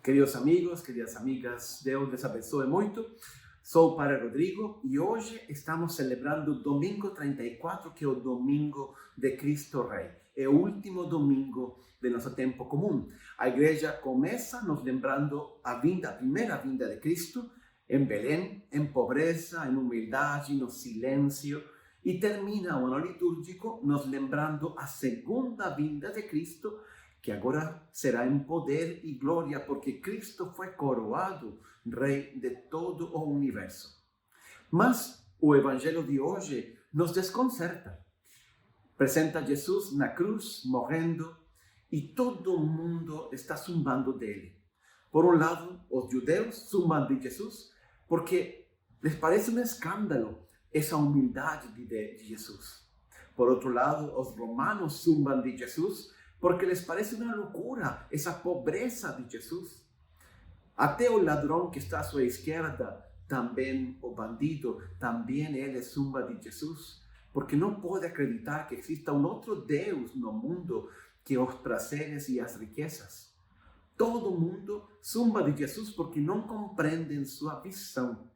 Queridos amigos, queridas amigas, Deus les abençoe muito. Sou o Padre Rodrigo e hoje estamos celebrando o domingo 34, que é o domingo de Cristo Rei. É o último domingo de nosso tempo comum. A igreja começa nos lembrando a primeira vinda de Cristo em Belém, em pobreza, em humildade, no silêncio, e termina o ano litúrgico nos lembrando a segunda vinda de Cristo, que agora será em poder e glória, porque Cristo foi coroado Rei de todo o universo. Mas o Evangelho de hoje nos desconcerta. Apresenta Jesus na cruz, morrendo, e todo mundo está zumbando dele. Por um lado, os judeus zumbam de Jesus, porque les parece um escândalo essa humildade de Jesus. Por outro lado, os romanos zumbam de Jesus, porque les parece uma loucura essa pobreza de Jesus. Até o ladrão que está à sua esquerda, também o bandido, também ele zumba de Jesus, porque não pode acreditar que exista um outro Deus no mundo que os prazeres e as riquezas. Todo mundo zumba de Jesus porque não compreendem sua visão,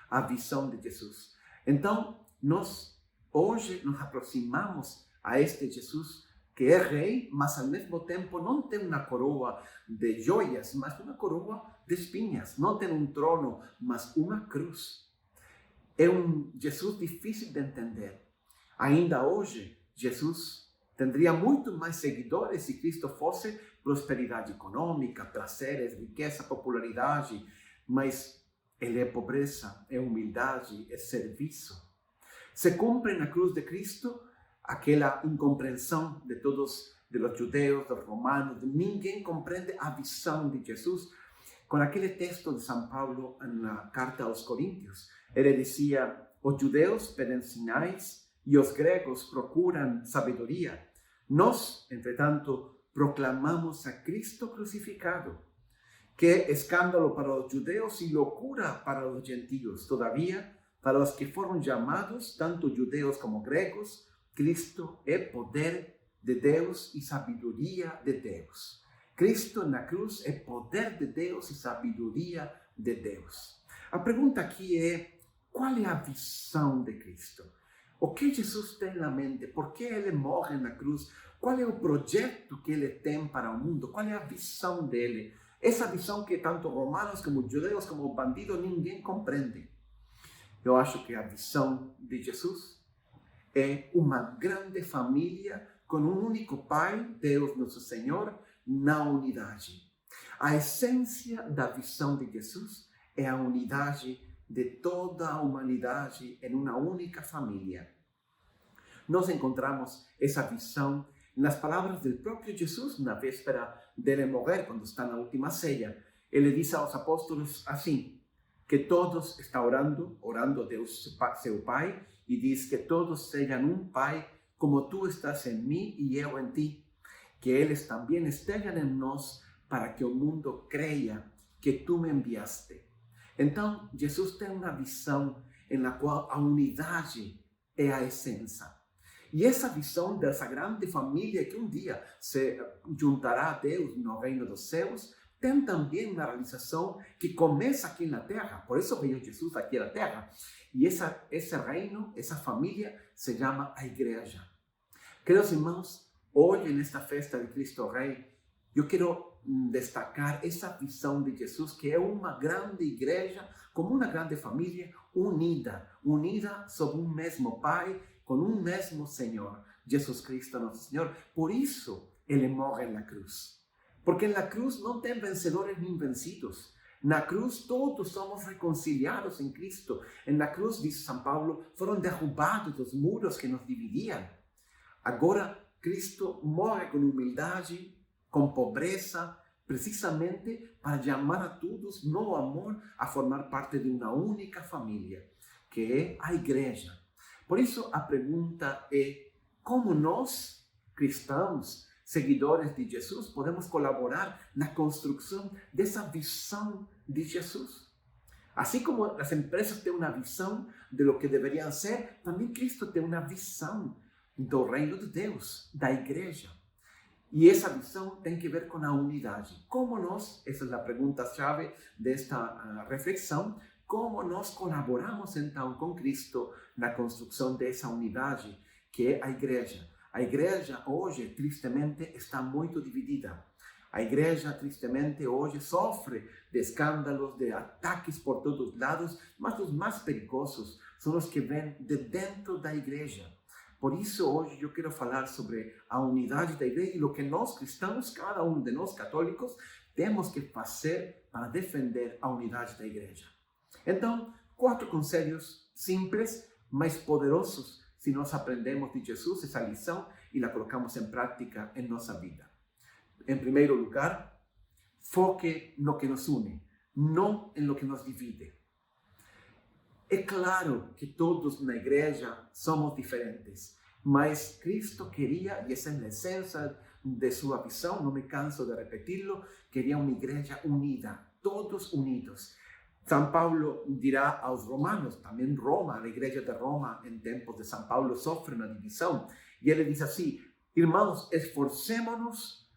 a visão de Jesus. Então, nós hoje nos aproximamos a este Jesus que é rei, mas ao mesmo tempo não tem uma coroa de joias, mas uma coroa de espinhas. Não tem um trono, mas uma cruz. É um Jesus difícil de entender. Ainda hoje, Jesus teria muito mais seguidores se Cristo fosse prosperidade econômica, prazeres, riqueza, popularidade, mas ele é pobreza, é humildade, é serviço. Se cumpre na cruz de Cristo aquela incompreensão de todos, de los judeus, dos romanos, ninguém compreende a visão de Jesus. Com aquele texto de São Paulo na carta aos Coríntios, ele dizia: os judeus pedem sinais e os gregos procuram sabedoria. Nós, entretanto, proclamamos a Cristo crucificado, que é escândalo para os judeus e loucura para os gentios. Todavia, para os que foram chamados, tanto judeus como gregos, Cristo é poder de Deus e sabedoria de Deus. Cristo na cruz é poder de Deus e sabedoria de Deus. A pergunta aqui é: qual é a visão de Cristo? O que Jesus tem na mente? Por que ele morre na cruz? Qual é o projeto que ele tem para o mundo? Qual é a visão dele? Essa visão que tanto romanos como judeus como bandidos ninguém compreende. Eu acho que a visão de Jesus é uma grande família com um único Pai, Deus nosso Senhor, na unidade. A essência da visão de Jesus é a unidade de toda a humanidade em uma única família. Nós encontramos essa visão nas palavras do próprio Jesus na véspera dele morrer, quando está na última ceia. Ele diz aos apóstolos assim, que todos estão orando a Deus, seu Pai, e diz que todos sejam um Pai, como tu estás em mim e eu em ti, que eles também estejam em nós, para que o mundo creia que tu me enviaste. Então, Jesus tem uma visão em la qual a unidade é a essência. E essa visão dessa grande família que um dia se juntará a Deus no reino dos céus, tem também uma realização que começa aqui na terra. Por isso veio Jesus aqui na terra. E esse reino, essa família, se chama a igreja. Queridos irmãos, hoje, nesta festa de Cristo Rei, eu quero destacar essa visão de Jesus, que é uma grande igreja, como uma grande família, unida sob um mesmo Pai, com um mesmo Senhor, Jesus Cristo, nosso Senhor. Por isso, ele morre na cruz. Porque na cruz não tem vencedores nem vencidos. Na cruz todos somos reconciliados em Cristo. Na cruz, diz São Paulo, foram derrubados os muros que nos dividiam. Agora, Cristo morre com humildade, com pobreza, precisamente para chamar a todos no amor a formar parte de uma única família, que é a igreja. Por isso, a pergunta é: como nós, cristãos, seguidores de Jesus, podemos colaborar na construção dessa visão de Jesus? Assim como as empresas têm uma visão de lo que deveriam ser, também Cristo tem uma visão do reino de Deus, da igreja. E essa visão tem que ver com a unidade. Como nós, essa é a pergunta-chave desta reflexão, como nós colaboramos então com Cristo na construção dessa unidade que é a igreja. A igreja hoje, tristemente, está muito dividida. A igreja, tristemente, hoje sofre de escândalos, de ataques por todos os lados, mas os mais perigosos são os que vêm de dentro da igreja. Por isso, hoje, eu quero falar sobre a unidade da igreja e o que nós cristãos, cada um de nós católicos, temos que fazer para defender a unidade da igreja. Então, 4 conselhos simples, mas poderosos, se nós aprendemos de Jesus essa lição e a colocamos em prática em nossa vida. Em primeiro lugar, foque no que nos une, não em lo que nos divide. É claro que todos na igreja somos diferentes, mas Cristo queria, e essa é a essência de sua visão, não me canso de repeti-lo, queria uma igreja unida, todos unidos. São Paulo dirá aos romanos, também Roma, a igreja de Roma, em tempos de São Paulo, sofre uma divisão, e ele diz assim: irmãos, esforcémonos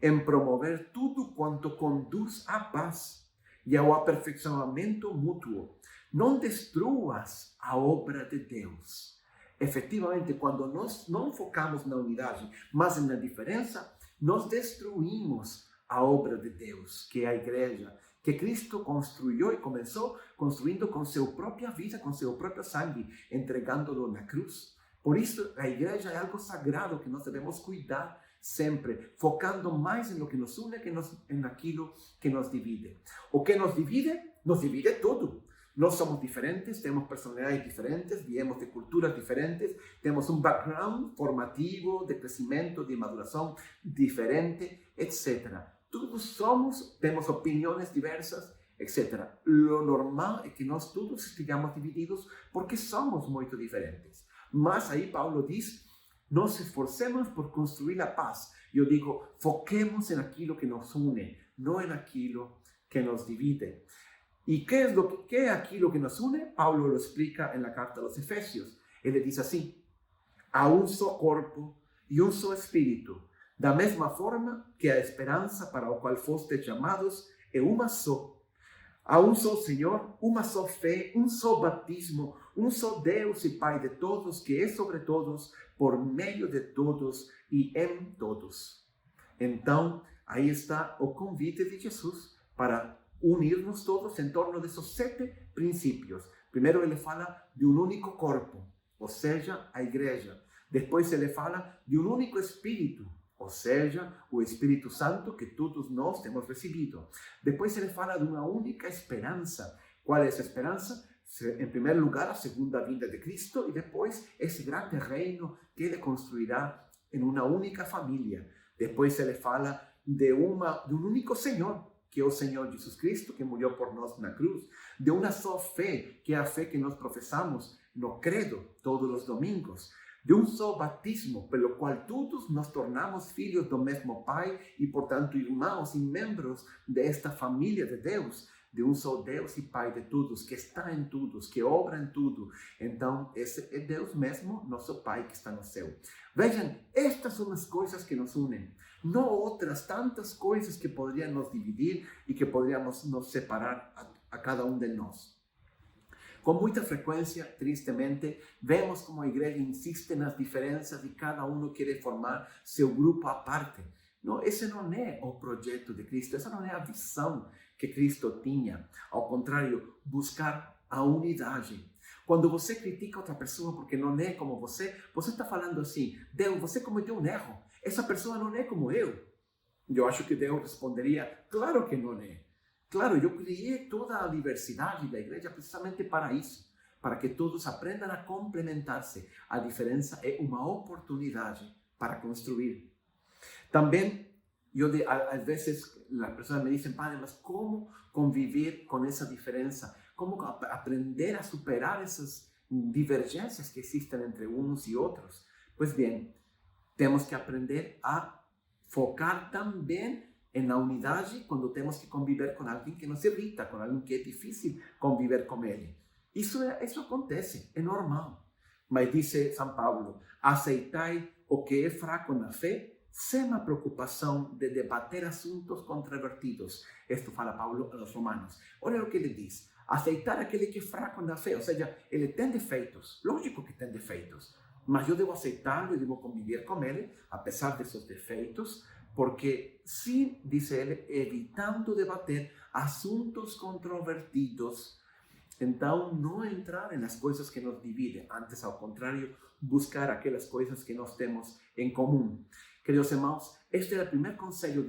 em promover tudo quanto conduz à paz e ao aperfeiçoamento mútuo. Não destruas a obra de Deus. Efetivamente, quando nós não focamos na unidade, mas na diferença, nós destruímos a obra de Deus, que é a igreja, que Cristo construiu e começou construindo com sua própria vida, com seu próprio sangue, entregando-lo na cruz. Por isso, a igreja é algo sagrado que nós devemos cuidar sempre, focando mais em lo que nos une que em aquilo que nos divide. O que nos divide tudo. Nós somos diferentes, temos personalidades diferentes, viemos de culturas diferentes, temos um background formativo, de crescimento, de maduração diferente, etc. Todos somos, temos opiniões diversas, etc. Lo normal é que nós todos estejamos divididos porque somos muito diferentes. Mas aí Paulo diz: nos esforcemos por construir a paz. Eu digo, foquemos em aquilo que nos une, não em aquilo que nos divide. ¿Y qué es aquilo que nos une? Paulo lo explica en la carta a los Efesios. Ele diz assim: há um só corpo e um só espírito, da mesma forma que a esperança para a qual fostes chamados é uma só. Há um só Senhor, uma só fé, um só batismo, um só Deus e Pai de todos, que é sobre todos, por meio de todos e em todos. Então, aí está o convite de Jesus para unirnos todos em torno desses 7 princípios. Primeiro ele fala de um único corpo, ou seja, a igreja. Depois ele fala de um único espírito, ou seja, o Espírito Santo que todos nós temos recebido. Depois ele fala de uma única esperança. Qual é essa esperança? Em primeiro lugar, a segunda vinda de Cristo, e depois esse grande reino que ele construirá em uma única família. Depois ele fala de um único Senhor, que é o Senhor Jesus Cristo, que morreu por nós na cruz, de uma só fé, que é a fé que nós professamos no credo todos os domingos, de um só batismo, pelo qual todos nos tornamos filhos do mesmo Pai e, portanto, irmãos e membros desta família de Deus, de um só Deus e Pai de todos, que está em todos, que obra em tudo. Então, esse é Deus mesmo, nosso Pai que está no céu. Vejam, estas são as coisas que nos unem, não outras tantas coisas que poderiam nos dividir e que poderíamos nos separar a cada um de nós. Com muita frequência, tristemente, vemos como a igreja insiste nas diferenças e cada um quer formar seu grupo à parte. Não, esse não é o projeto de Cristo, essa não é a visão que Cristo tinha. Ao contrário, buscar a unidade. Quando você critica outra pessoa porque não é como você está falando assim: Deus, você cometeu um erro, essa pessoa não é como eu. Eu acho que Deus responderia: claro que não é. Claro, eu criei toda a diversidade da igreja precisamente para isso, para que todos aprendam a complementar-se. A diferença é uma oportunidade para construir. Também, às vezes, as pessoas me dizem: Padre, mas como conviver com essa diferença? Como aprender a superar essas divergências que existem entre uns e outros? Pois bem, temos que aprender a focar também na unidade quando temos que conviver com alguém que nos irrita, com alguém que é difícil conviver com ele. Isso acontece, é normal. Mas diz São Paulo: aceitai o que é fraco na fé sem a preocupação de debater assuntos controvertidos. Isto fala Paulo aos Romanos. Olha o que ele diz. Aceitar aquele que é fraco na fé, ou seja, ele tem defeitos. Lógico que tem defeitos, mas eu devo aceitá-lo e devo conviver com ele, apesar desses defeitos, porque sim, diz ele, evitando debater assuntos controvertidos. Então, não entrar nas coisas que nos dividem, antes, ao contrário, buscar aquelas coisas que nós temos em comum. Queridos irmãos, este é o primeiro conselho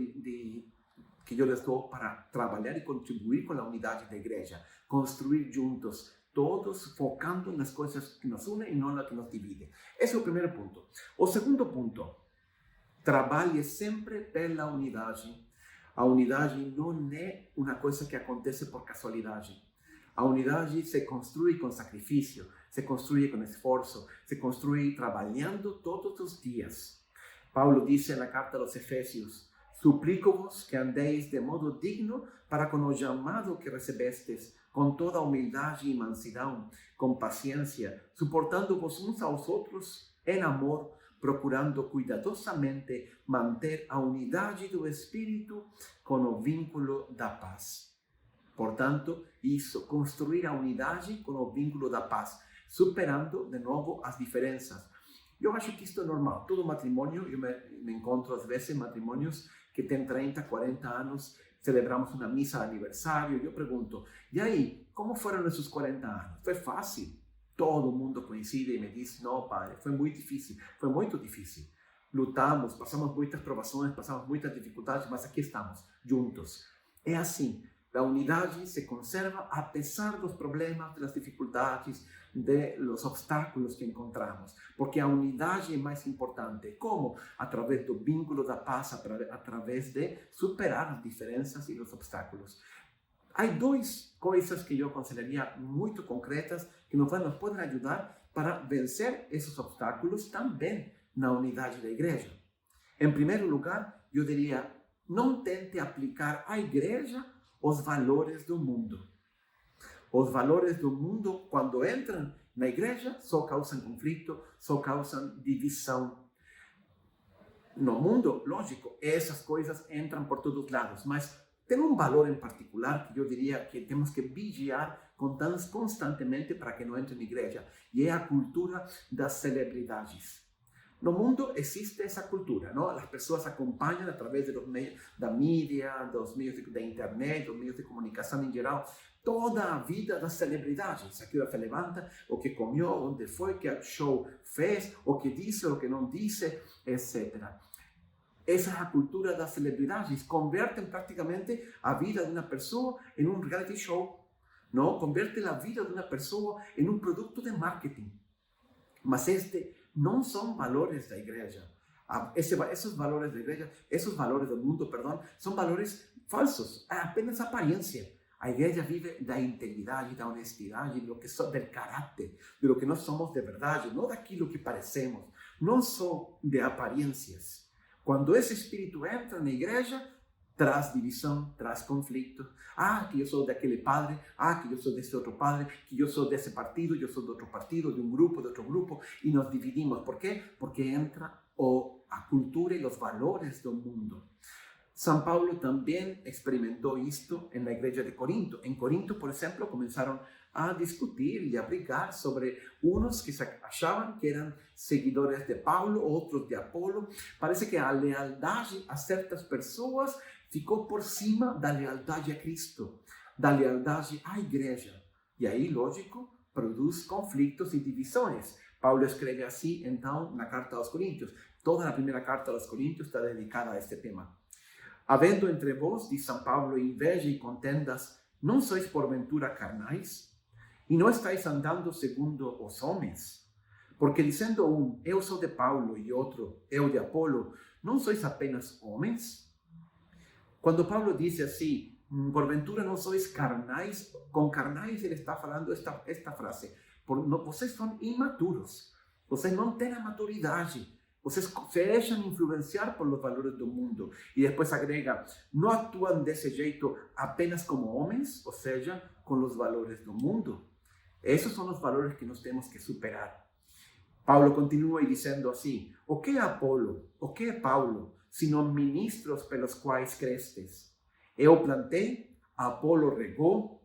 que eu lhes dou para trabalhar e contribuir com a unidade da igreja, construir juntos, todos focando nas coisas que nos unem e não nas que nos dividem. Esse é o primeiro ponto. O segundo ponto, trabalhe sempre pela unidade. A unidade não é uma coisa que acontece por casualidade. A unidade se construi com sacrifício, se construi com esforço, se construi trabalhando todos os dias. Paulo disse na carta aos Efésios: suplico-vos que andeis de modo digno para com o chamado que recebestes, com toda humildade e mansidão, com paciência, suportando-vos uns aos outros em amor, procurando cuidadosamente manter a unidade do Espírito com o vínculo da paz. Portanto, isso, construir a unidade com o vínculo da paz, superando, de novo, as diferenças. Eu acho que isto é normal. Todo matrimônio, eu me encontro às vezes em matrimônios que têm 30, 40 anos, celebramos uma missa de aniversário, e eu pergunto, e aí, como foram esses 40 anos? Foi fácil? Todo mundo coincide e me diz, não, padre, foi muito difícil. Lutamos, passamos muitas provações, passamos muitas dificuldades, mas aqui estamos, juntos. É assim. A unidade se conserva apesar dos problemas, das dificuldades, dos obstáculos que encontramos. Porque a unidade é mais importante. Como? Através do vínculo da paz, através de superar as diferenças e os obstáculos. Há duas coisas que eu consideraria muito concretas que nos podem ajudar para vencer esses obstáculos também na unidade da igreja. Em primeiro lugar, eu diria, não tente aplicar à igreja os valores do mundo. Os valores do mundo, quando entram na igreja, só causam conflito, só causam divisão. No mundo, lógico, essas coisas entram por todos os lados, mas tem um valor em particular que eu diria que temos que vigiar constantemente para que não entre na igreja, e é a cultura das celebridades. No mundo existe essa cultura, não? As pessoas acompanham através dos meios da mídia, dos meios da internet, dos meios de comunicação em geral, toda a vida das celebridades. A que hora se levanta, o que comeu, onde foi, que show fez, o que disse, o que não disse, etc. Essa é a cultura das celebridades. Convertem praticamente a vida de uma pessoa em um reality show, não? Convertem a vida de uma pessoa em um produto de marketing. Mas não são valores da igreja. Esses valores da igreja, esses valores do mundo, são valores falsos. É apenas aparência. A igreja vive da integridade, da honestidade, do caráter, de lo que nós somos de verdade, não daquilo que parecemos, não só de aparências. Quando esse espírito entra na igreja, traz divisão, traz conflito. Que eu sou daquele padre, que eu sou desse outro padre, que eu sou desse partido, eu sou de outro partido, de um grupo, de outro grupo, e nos dividimos. Por quê? Porque entra a cultura e os valores do mundo. São Paulo também experimentou isto na igreja de Corinto. Em Corinto, por exemplo, começaram a discutir e a brigar sobre uns que achavam que eram seguidores de Paulo, outros de Apolo. Parece que a lealdade a certas pessoas ficou por cima da lealdade a Cristo, da lealdade à igreja. E aí, lógico, produz conflitos e divisões. Paulo escreve assim, então, na carta aos Coríntios. Toda a primeira carta aos Coríntios está dedicada a este tema. Havendo entre vós, diz São Paulo, inveja e contendas, não sois porventura carnais? E não estáis andando segundo os homens? Porque dizendo um, eu sou de Paulo, e outro, eu de Apolo, não sois apenas homens? Quando Paulo diz assim, porventura não sois carnais, com carnais ele está falando esta frase, vocês são imaturos, vocês não têm a maturidade, vocês se deixam influenciar por os valores do mundo. E depois agrega, não atuam desse jeito apenas como homens, ou seja, com os valores do mundo. Esses são os valores que nós temos que superar. Paulo continua dizendo assim: o que é Apolo? O que é Paulo? Senão ministros pelos quais crestes. Eu plantei, Apolo regou,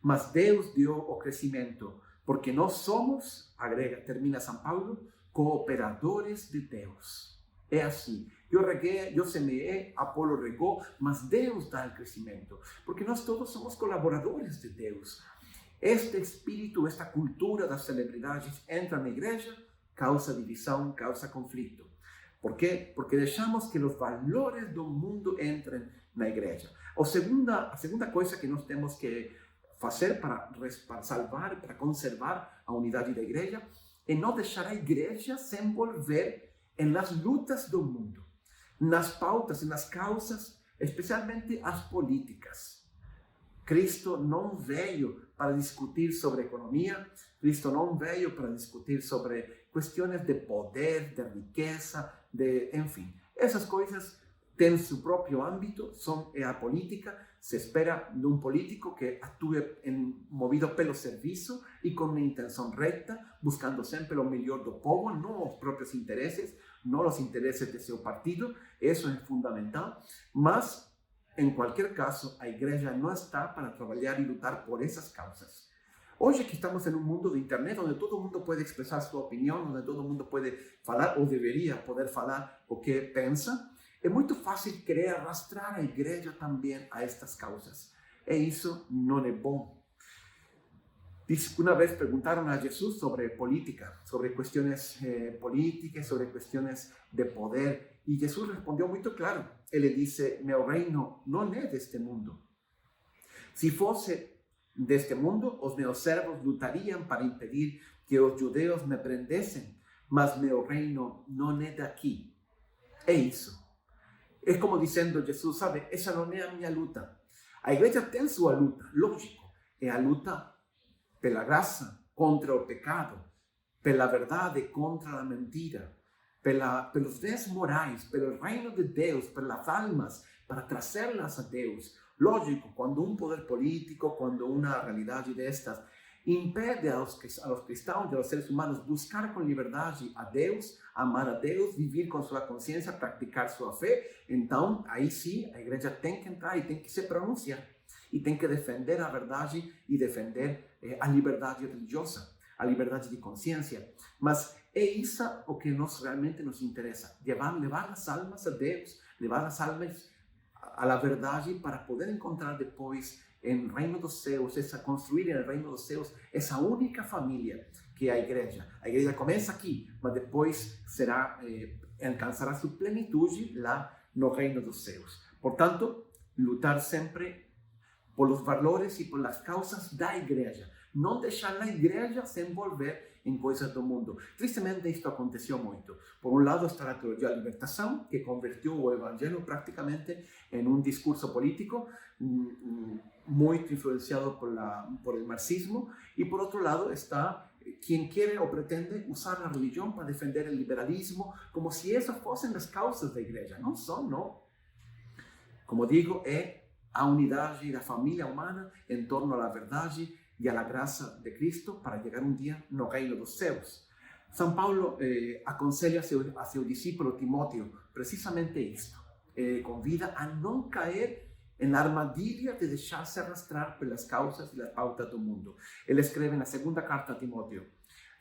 mas Deus deu o crescimento, porque nós somos, agrega, termina São Paulo, cooperadores de Deus. É assim, eu reguei, eu semeei, Apolo regou, mas Deus dá o crescimento, porque nós todos somos colaboradores de Deus. Este espírito, esta cultura das celebridades entra na igreja, causa divisão, causa conflito. Por quê? Porque deixamos que os valores do mundo entrem na igreja. A segunda coisa que nós temos que fazer para salvar, para conservar a unidade da igreja, é não deixar a igreja se envolver nas lutas do mundo, nas pautas, nas causas, especialmente as políticas. Cristo não veio para discutir sobre economia, Cristo não veio para discutir sobre questões de poder, de riqueza, enfim. Essas coisas têm seu próprio âmbito, é a política. Se espera de um político que atue movido pelo serviço e com uma intenção reta, buscando sempre o melhor do povo, não os próprios interesses, não os interesses de seu partido. Isso é fundamental, mas em qualquer caso, a igreja não está para trabalhar e lutar por essas causas. Hoje que estamos em um mundo de internet, onde todo mundo pode expressar sua opinião, onde todo mundo pode falar, ou deveria poder falar o que pensa, é muito fácil querer arrastrar a igreja também a estas causas. E isso não é bom. Diz que uma vez perguntaram a Jesus sobre política, sobre questões políticas, sobre questões de poder, e Jesus respondeu muito claro. Ele disse: meu reino não é deste mundo. Se fosse deste mundo, os meus servos lutariam para impedir que os judeus me prendessem, mas meu reino não é daqui. É isso. É como dizendo Jesus, sabe, essa não é a minha luta. A igreja tem sua luta, lógico, é a luta pela graça contra o pecado, pela verdade contra a mentira, pelos bens morais, pelo reino de Deus, pelas almas, para trazê-las a Deus. Lógico, quando um poder político, quando uma realidade destas impede aos cristãos, aos seres humanos, buscar com liberdade a Deus, amar a Deus, viver com sua consciência, praticar sua fé, então aí sim a igreja tem que entrar e tem que se pronunciar. E tem que defender a verdade e defender a liberdade religiosa, a liberdade de consciência. Mas é isso o que realmente nos interessa, levar as almas a Deus, levar as almas à verdade para poder encontrar depois em reino dos céus, construir em reino dos céus essa única família que é a igreja. A igreja começa aqui, mas depois alcançará sua plenitude lá no reino dos céus. Portanto, lutar sempre por os valores e por as causas da igreja. Não deixar a igreja se envolver em coisas do mundo. Tristemente, isto aconteceu muito. Por um lado, está a teologia da libertação, que convertiu o evangelho praticamente em um discurso político muito influenciado por el marxismo. E por outro lado, está quem quer ou pretende usar a religião para defender o liberalismo, como se essas fossem as causas da igreja. Não são, não. Como digo, é a unidade da família humana em torno à verdade e à graça de Cristo para chegar um dia no reino dos céus. São Paulo aconselha a seu discípulo Timóteo precisamente isto. Convida a não cair na armadilha de deixar-se arrastrar pelas causas e as pautas do mundo. Ele escreve na segunda carta a Timóteo: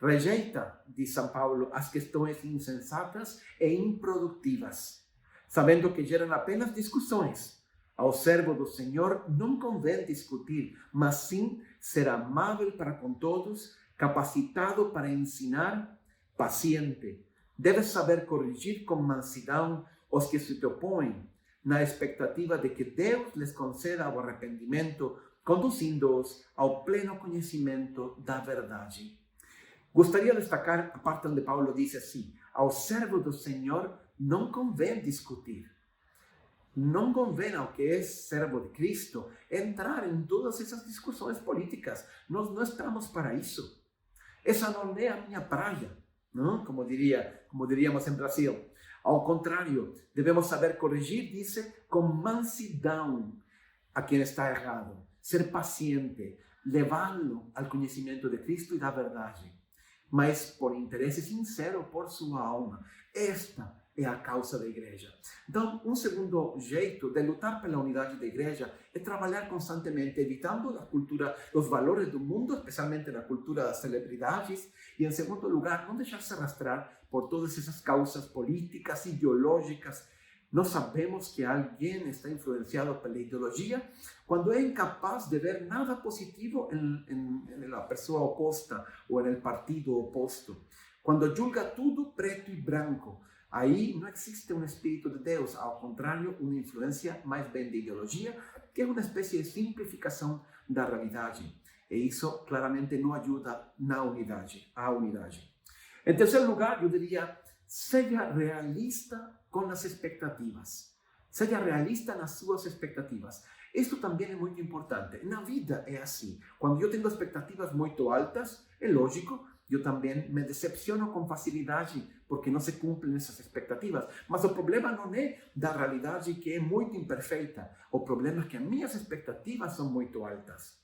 rejeita, diz São Paulo, as questões insensatas e improdutivas, sabendo que geram apenas discussões. Ao servo do Senhor não convém discutir, mas sim ser amável para com todos, capacitado para ensinar, paciente. Deve saber corrigir com mansidão os que se te opõem, na expectativa de que Deus lhes conceda o arrependimento, conduzindo-os ao pleno conhecimento da verdade. Gostaria de destacar a parte onde Paulo diz assim: ao servo do Senhor não convém discutir. Não convém ao que é servo de Cristo entrar em todas essas discussões políticas. Nós não estamos para isso. Essa não é a minha praia, não? Como diríamos em Brasil. Ao contrário, devemos saber corrigir, diz, com mansidão a quem está errado. Ser paciente, levá-lo ao conhecimento de Cristo e da verdade. mas por interesse sincero por sua alma. Esta é a causa da igreja. Então, um segundo jeito de lutar pela unidade da igreja é trabalhar constantemente, evitando a cultura, os valores do mundo, especialmente na cultura das celebridades, e em segundo lugar, não deixar-se arrastrar por todas essas causas políticas, ideológicas. Nós sabemos que alguém está influenciado pela ideologia quando é incapaz de ver nada positivo na pessoa oposta ou no partido oposto. Quando julga tudo preto e branco, aí não existe um Espírito de Deus, ao contrário, uma influência mais bem de ideologia, que é uma espécie de simplificação da realidade. E isso claramente não ajuda à unidade. Em terceiro lugar, eu diria, seja realista com as expectativas. Seja realista nas suas expectativas. Isto também é muito importante. Na vida é assim. Quando eu tenho expectativas muito altas, é lógico, eu também me decepciono com facilidade porque não se cumprem essas expectativas. Mas o problema não é da realidade que é muito imperfeita. O problema é que as minhas expectativas são muito altas.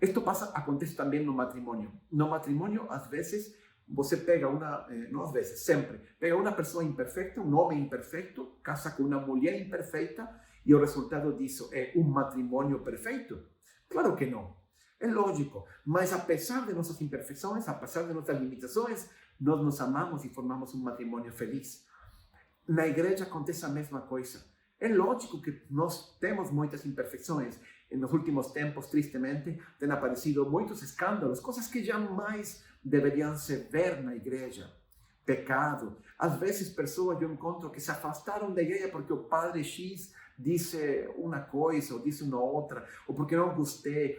Isto acontece também no matrimônio. No matrimônio, às vezes, você pega não às vezes, sempre, pega uma pessoa imperfeita, um homem imperfeito, casa com uma mulher imperfeita e o resultado disso é um matrimônio perfeito? Claro que não. É lógico, mas apesar de nossas imperfeições, apesar de nossas limitações, nós nos amamos e formamos um matrimônio feliz. Na igreja acontece a mesma coisa. É lógico que nós temos muitas imperfeições. Nos últimos tempos, tristemente, têm aparecido muitos escândalos, coisas que jamais deveriam se ver na igreja. Pecado. Às vezes, pessoas eu encontro que se afastaram da igreja porque o padre X disse uma coisa ou disse uma outra, ou porque não gostei.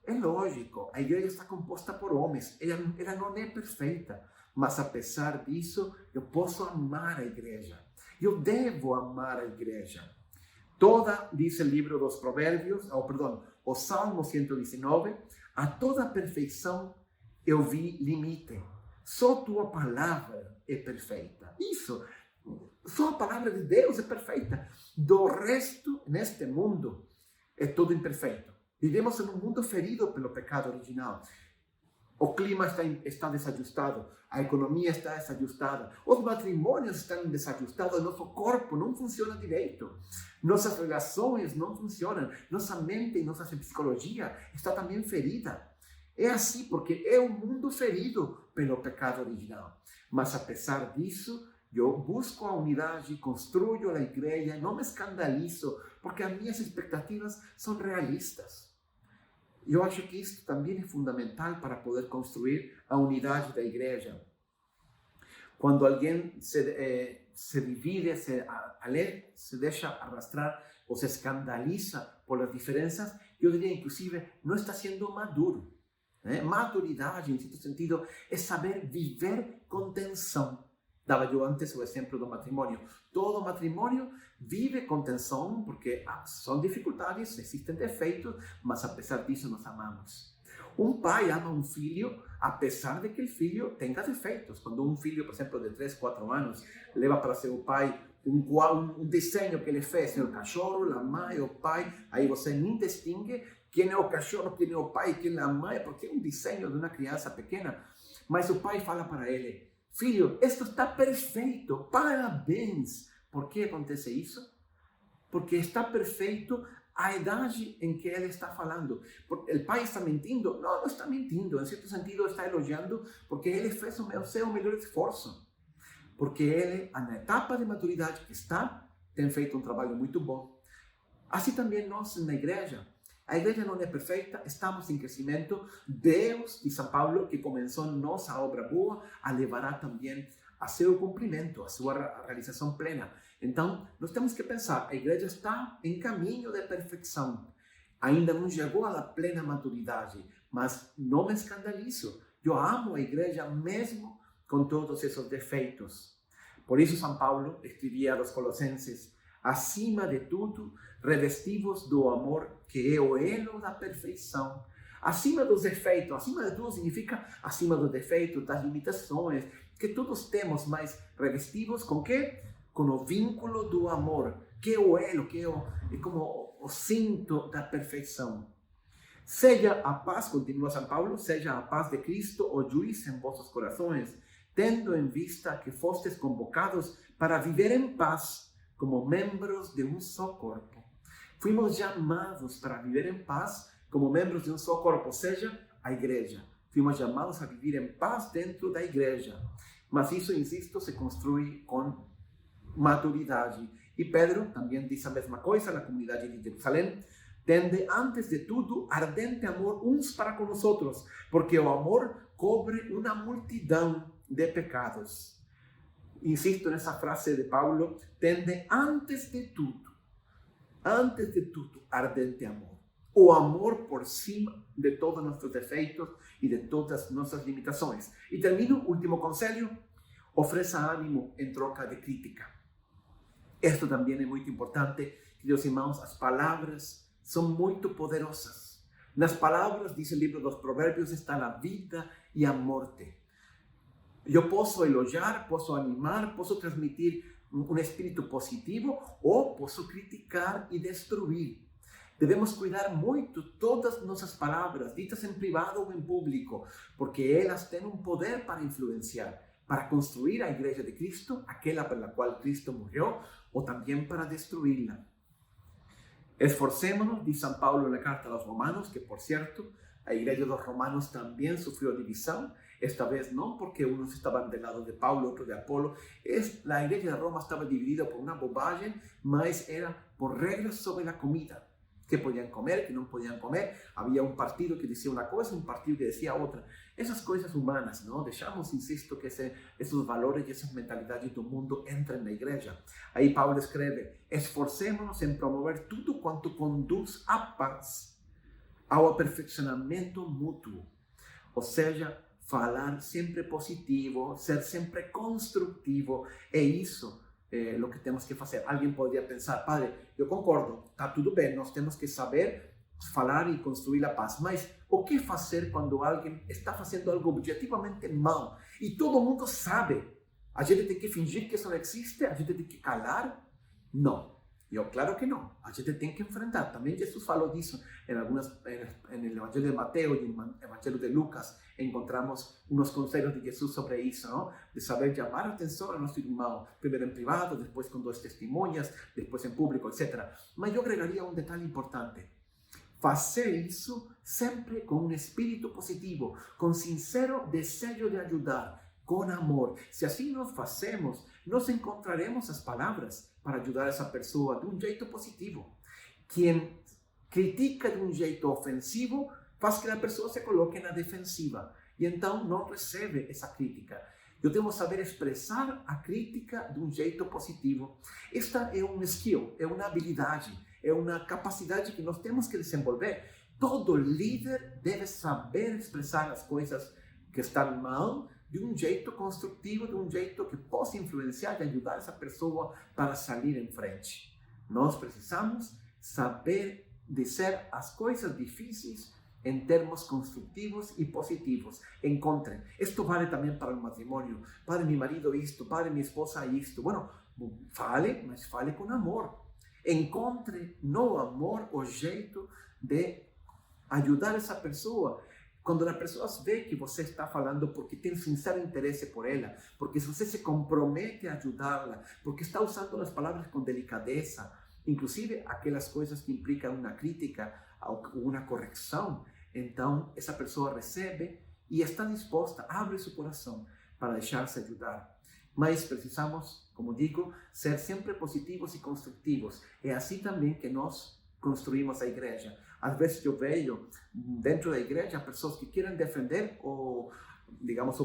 É lógico, a igreja está composta por homens, ela não é perfeita, mas apesar disso, eu posso amar a igreja. Eu devo amar a igreja. Diz o livro dos Provérbios, o Salmo 119, a toda perfeição eu vi limite. Só tua palavra é perfeita. Isso, só a palavra de Deus é perfeita. Do resto, neste mundo, é tudo imperfeito. Vivemos em um mundo ferido pelo pecado original. O clima está desajustado, a economia está desajustada, os matrimônios estão desajustados, nosso corpo não funciona direito, nossas relações não funcionam, nossa mente e nossa psicologia está também ferida. É assim porque é um mundo ferido pelo pecado original. Mas apesar disso, eu busco a unidade, construo a igreja, não me escandalizo, porque as minhas expectativas são realistas. Eu acho que isso também é fundamental para poder construir a unidade da igreja. Quando alguém se divide, se deixa arrastrar ou se escandaliza por as diferenças, eu diria, inclusive, não está sendo maduro. Maturidade, em certo sentido, é saber viver com tensão. Dava eu antes o exemplo do matrimônio. Todo matrimônio vive com tensão porque são dificuldades, existem defeitos, mas apesar disso nós amamos. Um pai ama um filho apesar de que o filho tenha defeitos. Quando um filho, por exemplo, de 3, 4 anos, leva para seu pai um desenho que ele fez, o cachorro, a mãe, o pai, aí você nem distingue quem é o cachorro, quem é o pai, quem é a mãe, porque é um desenho de uma criança pequena. Mas o pai fala para ele: filho, isto está perfeito, parabéns. Por que acontece isso? Porque está perfeito a idade em que ele está falando. O pai está mentindo? Não, não está mentindo. Em certo sentido, está elogiando porque ele fez o seu melhor esforço. Porque ele, na etapa de maturidade que está, tem feito um trabalho muito bom. Assim também nós na igreja. A igreja não é perfeita, estamos em crescimento. Deus, de São Paulo, que começou nossa obra boa, a levará também a seu cumprimento, a sua realização plena. Então, nós temos que pensar, a igreja está em caminho de perfeição. Ainda não chegou à plena maturidade, mas não me escandalizo. Eu amo a igreja mesmo com todos esses defeitos. Por isso, São Paulo escrevia aos Colossenses: acima de tudo, revestivos do amor, que é o elo da perfeição. Acima dos defeitos, acima de tudo significa acima dos defeitos, das limitações, que todos temos, mas revestivos com quê? Com o vínculo do amor, que é o elo, que é como o cinto da perfeição. Seja a paz, continua São Paulo, seja a paz de Cristo o juiz em vossos corações, tendo em vista que fostes convocados para viver em paz como membros de um só corpo. Fuimos chamados para viver em paz como membros de um só corpo, ou seja, a igreja. Fuimos chamados a viver em paz dentro da igreja. Mas isso, insisto, se construi com maturidade. E Pedro também diz a mesma coisa na comunidade de Jerusalém. Tende, antes de tudo, ardente amor uns para com os outros, porque o amor cobre uma multidão de pecados. Insisto nessa frase de Paulo, tende antes de tudo, ardente amor. O amor por cima de todos os nossos defeitos e de todas as nossas limitações. E termino, último conselho, ofereça ânimo em troca de crítica. Isto também é muito importante, queridos irmãos, as palavras são muito poderosas. Nas palavras, diz o livro dos Provérbios, está a vida e a morte. Eu posso elogiar, posso animar, posso transmitir um espírito positivo ou posso criticar e destruir. Devemos cuidar muito todas nossas palavras, ditas em privado ou em público, porque elas têm um poder para influenciar, para construir a igreja de Cristo, aquela pela qual Cristo morreu, ou também para destruí-la. Esforcémonos, diz São Paulo na carta aos Romanos, que, por certo, a igreja dos romanos também sofreu divisão, esta vez não porque unos estaban del lado de Paulo, otros de Apolo. La iglesia de Roma estaba dividida por una bobagem, mas era por regras sobre la comida. Que podían comer, que no podían comer. Había un partido que decía una cosa, un partido que decía otra. Esas cosas humanas, ¿no? Dejamos, insisto, que esos valores y esas mentalidades del mundo entren en la iglesia. Ahí Paulo escribe, esforcémonos en promover tudo quanto conduz à paz, ao aperfeiçoamento mútuo. Ou seja, falar sempre positivo, ser sempre construtivo, é isso o que temos que fazer. Alguém poderia pensar, padre, eu concordo, está tudo bem, nós temos que saber falar e construir a paz, mas o que fazer quando alguém está fazendo algo objetivamente mal e todo mundo sabe? A gente tem que fingir que isso não existe? A gente tem que calar? Não. Eu, claro que não. A gente tem que enfrentar. Também Jesus falou disso no Evangelho de Mateus e no Evangelho de Lucas. Encontramos uns conselhos de Jesus sobre isso, não? De saber chamar a atenção ao nosso irmão, primeiro em privado, depois com 2 testemunhas, depois em público, etc. Mas eu agregaria um detalhe importante. Fazer isso sempre com um espírito positivo, com sincero desejo de ajudar, com amor. Se assim nós fazemos, nós encontraremos as palavras para ajudar essa pessoa de um jeito positivo. Quem critica de um jeito ofensivo faz que a pessoa se coloque na defensiva e então não recebe essa crítica. Eu devo saber expressar a crítica de um jeito positivo. Esta é um skill, é uma habilidade, é uma capacidade que nós temos que desenvolver. Todo líder deve saber expressar as coisas que estão mal de um jeito construtivo, de um jeito que possa influenciar e ajudar essa pessoa para sair em frente. Nós precisamos saber dizer as coisas difíceis em termos construtivos e positivos. Encontrem. Isto vale também para o matrimônio. Padre, meu marido isto, padre, minha esposa isto. Bueno, fale, mas fale com amor. Encontre no amor o jeito de ajudar essa pessoa. Quando as pessoas veem que você está falando porque tem sincero interesse por ela, porque você se compromete a ajudá-la, porque está usando as palavras com delicadeza, inclusive aquelas coisas que implicam uma crítica ou uma correção, então essa pessoa recebe e está disposta, abre seu coração para deixar-se ajudar. Mas precisamos, como digo, ser sempre positivos e construtivos. É assim também que nós construímos a igreja. Às vezes eu vejo dentro da igreja pessoas que querem defender o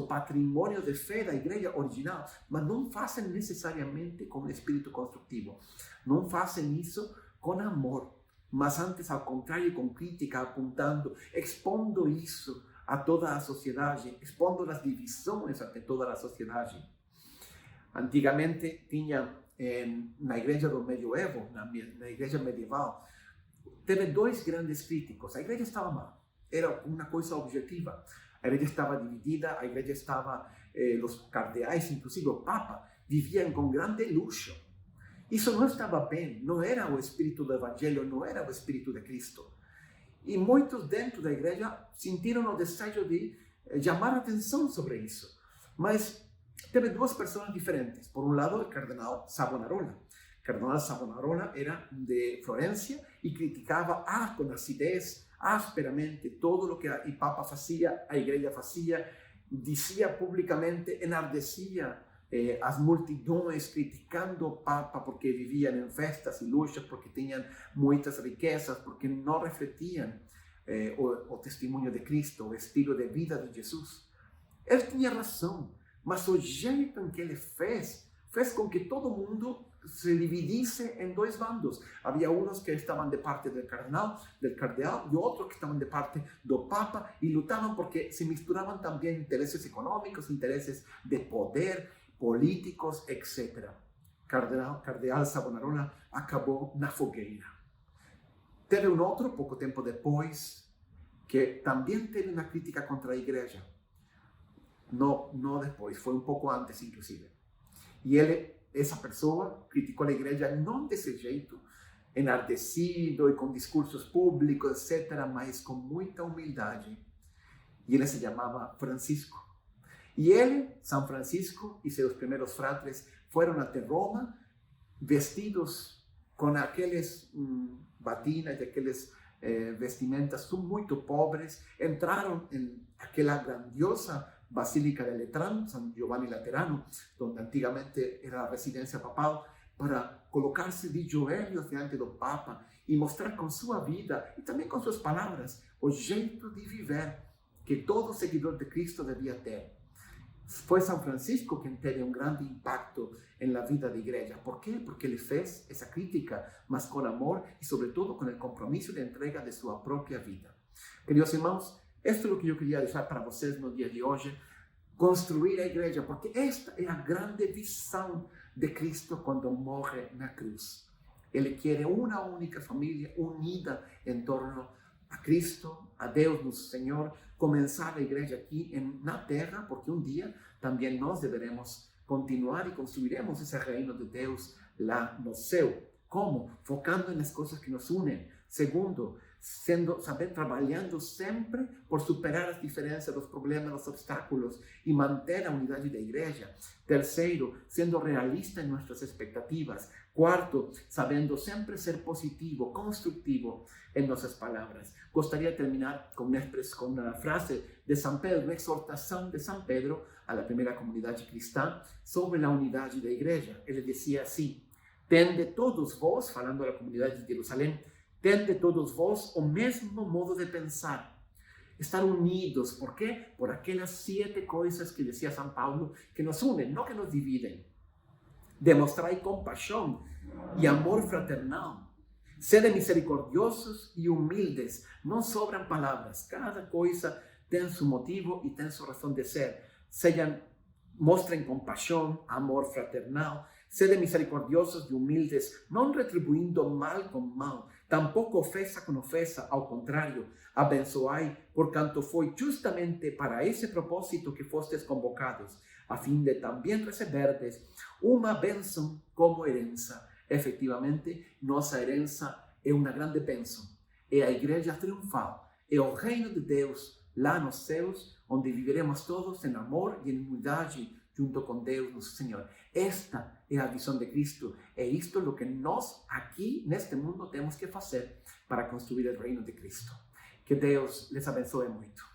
patrimônio de fé da igreja original, mas não fazem necessariamente com espírito construtivo. Não fazem isso com amor, mas antes, ao contrário, com crítica, apontando, expondo isso a toda a sociedade, expondo as divisões entre toda a sociedade. Antigamente tinha na igreja do medioevo, na igreja medieval, teve 2 grandes críticos. A igreja estava mal, era uma coisa objetiva. A igreja estava dividida, a igreja estava, os cardeais, inclusive o Papa, viviam com grande luxo. Isso não estava bem, não era o espírito do Evangelho, não era o espírito de Cristo. E muitos dentro da igreja sentiram o desejo de chamar a atenção sobre isso. Mas teve duas pessoas diferentes. Por um lado, o cardenal Savonarola. O cardenal Savonarola era de Florencia e criticava com acidez, ásperamente, todo o que o Papa fazia, a igreja fazia, dizia publicamente, enardecia as multidões, criticando o Papa porque viviam em festas e luxos, porque tinham muitas riquezas, porque não refletiam o testemunho de Cristo, o estilo de vida de Jesus. Ele tinha razão, mas o jeito em que ele fez com que todo mundo se dividisse em dois bandos. Havia uns que estavam de parte do cardeal, e outros que estavam de parte do Papa e lutavam porque se misturavam também interesses econômicos, interesses de poder, políticos, etc. Cardeal Savonarola acabou na fogueira. Teve outro, pouco tempo depois, que também teve uma crítica contra a igreja. Não depois, foi um pouco antes, inclusive. E essa pessoa criticou a igreja não desse jeito, enardecido e com discursos públicos, etc., mas com muita humildade. E ele se chamava Francisco. E ele, São Francisco e seus primeiros fratres foram até Roma, vestidos com aqueles batinas, aqueles vestimentas muito pobres, entraram em aquela grandiosa Basílica de Letrán, San Giovanni Laterano, donde antigamente era a residência papal, para colocar-se de joelhos diante do Papa e mostrar com sua vida e também com suas palavras o jeito de viver que todo seguidor de Cristo devia ter. Foi São Francisco quem teve um grande impacto na vida da igreja. Por quê? Porque ele fez essa crítica, mas com amor e, sobretudo, com o compromisso de entrega de sua própria vida. Queridos irmãos, isto é o que eu queria deixar para vocês no dia de hoje. Construir a igreja, porque esta é a grande visão de Cristo quando morre na cruz. Ele quer uma única família unida em torno a Cristo, a Deus, nosso Senhor, começar a igreja aqui na terra, porque um dia também nós deveremos continuar e construiremos esse reino de Deus lá no céu. Como? Focando nas coisas que nos unem. Segundo, trabalhando sempre por superar as diferenças, os problemas, os obstáculos e manter a unidade da igreja. Terceiro, sendo realista em nossas expectativas. Quarto, sabendo sempre ser positivo, construtivo em nossas palavras. Gostaria de terminar com uma frase de São Pedro, uma exortação de São Pedro à primeira comunidade cristã sobre a unidade da igreja. Ele dizia assim: tende todos vós, falando da comunidade de Jerusalém, tende todos vós o mesmo modo de pensar. Estar unidos, por quê? Por aquelas 7 coisas que dizia São Paulo, que nos unem, não que nos dividem. Demonstrai compaixão e amor fraternal. Sede misericordiosos e humildes. Não sobram palavras. Cada coisa tem seu motivo e tem sua razão de ser. Mostrem compaixão, amor fraternal. Sede misericordiosos e humildes, não retribuindo mal com mal, tampouco ofensa com ofensa, ao contrário, abençoai, porquanto foi justamente para esse propósito que fostes convocados, a fim de também receberdes uma bênção como herança. Efetivamente, nossa herança é uma grande bênção, é a igreja triunfal, é o reino de Deus lá nos céus, onde viveremos todos em amor e em unidade junto com Deus, nosso Senhor. Esta é a visão de Cristo. É isto o que nós aqui neste mundo temos que fazer para construir o reino de Cristo. Que Deus les abençoe muito.